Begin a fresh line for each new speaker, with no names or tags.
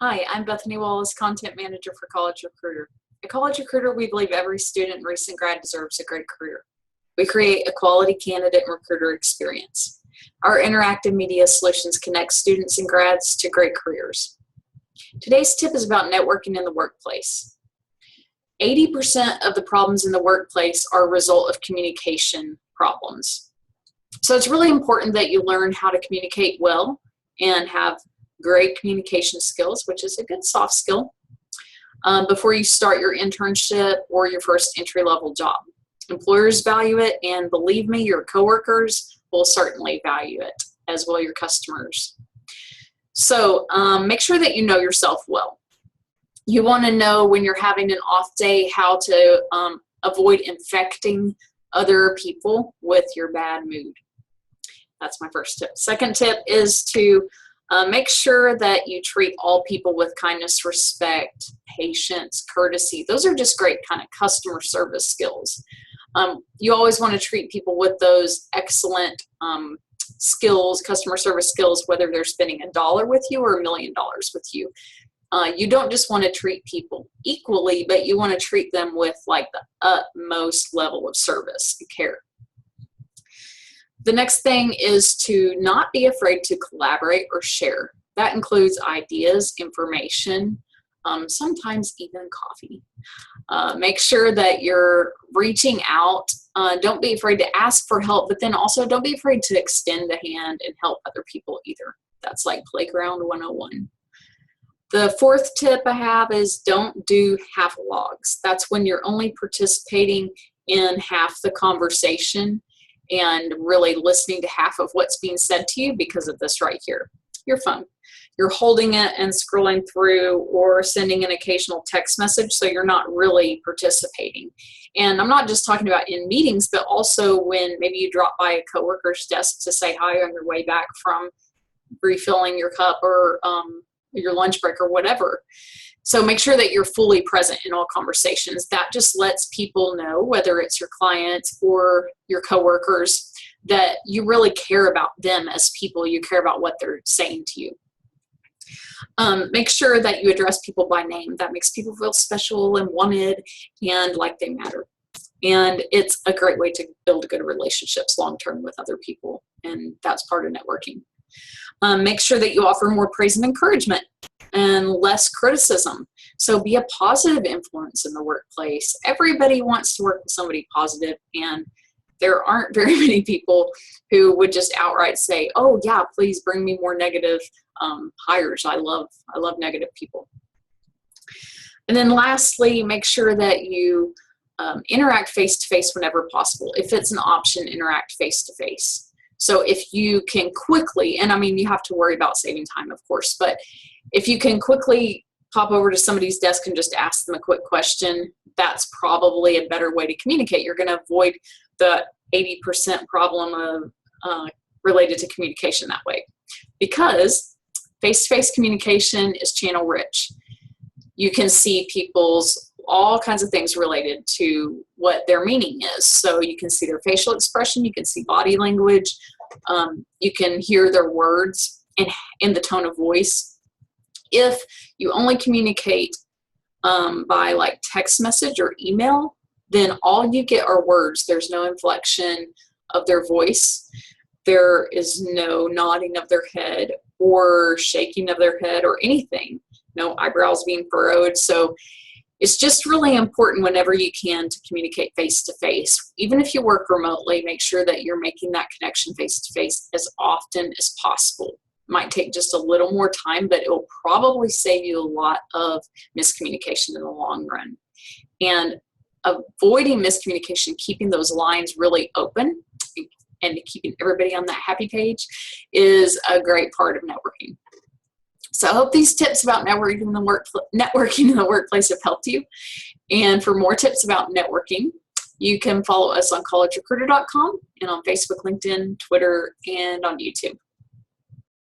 Hi, I'm Bethany Wallace, Content Manager for College Recruiter. At College Recruiter, we believe every student and recent grad deserves a great career. We create a quality candidate and recruiter experience. Our interactive media solutions connect students and grads to great careers. Today's tip is about networking in the workplace. 80% of the problems in the workplace are a result of communication problems. So it's really important that you learn how to communicate well and have great communication skills, which is a good soft skill, before you start your internship or your first entry-level job. Employers value it, and believe me, your coworkers will certainly value it, as will your customers. So make sure that you know yourself well. You want to know when you're having an off day how to avoid infecting other people with your bad mood. That's my first tip. Second tip is to make sure that you treat all people with kindness, respect, patience, courtesy. Those are just great kind of customer service skills. You always want to treat people with those excellent skills, customer service skills, whether they're spending $1 with you or $1 million with you. You don't just want to treat people equally, but you want to treat them with like the utmost level of service and care. The next thing is to not be afraid to collaborate or share. That includes ideas, information, sometimes even coffee. Make sure that you're reaching out. Don't be afraid to ask for help, but then also don't be afraid to extend a hand and help other people either. That's like playground 101. The fourth tip I have is don't do halfalogues. That's when you're only participating in half the conversation and really listening to half of what's being said to you because of this right here, your phone. You're holding it and scrolling through or sending an occasional text message, so you're not really participating. And I'm not just talking about in meetings, but also when maybe you drop by a coworker's desk to say hi on your way back from refilling your cup or your lunch break or whatever. So make sure that you're fully present in all conversations. That just lets people know, whether it's your clients or your coworkers, that you really care about them as people. You care about what they're saying to you. Make sure that you address people by name. That makes people feel special and wanted and like they matter. And it's a great way to build good relationships long-term with other people. And that's part of networking. Make sure that you offer more praise and encouragement and less criticism. So be a positive influence in the workplace. Everybody wants to work with somebody positive, and there aren't very many people who would just outright say, oh yeah, please bring me more negative hires. I love negative people. And then lastly, make sure that you interact face-to-face whenever possible. If it's an option, interact face-to-face. So if you can quickly, and I mean, you have to worry about saving time, of course, but if you can quickly pop over to somebody's desk and just ask them a quick question, that's probably a better way to communicate. You're going to avoid the 80% problem of related to communication that way, because face-to-face communication is channel rich. You can see people's all kinds of things related to what their meaning is. So you can see their facial expression, you can see body language, you can hear their words and in the tone of voice. If you only communicate by like text message or email, then all you get are words. There's no inflection of their voice. There is no nodding of their head or shaking of their head or anything. No eyebrows being furrowed. So it's just really important whenever you can to communicate face-to-face. Even if you work remotely, make sure that you're making that connection face-to-face as often as possible. It might take just a little more time, but it will probably save you a lot of miscommunication in the long run. And avoiding miscommunication, keeping those lines really open and keeping everybody on that happy page is a great part of networking. So I hope these tips about networking in the workplace have helped you. And for more tips about networking, you can follow us on collegerecruiter.com and on Facebook, LinkedIn, Twitter, and on YouTube.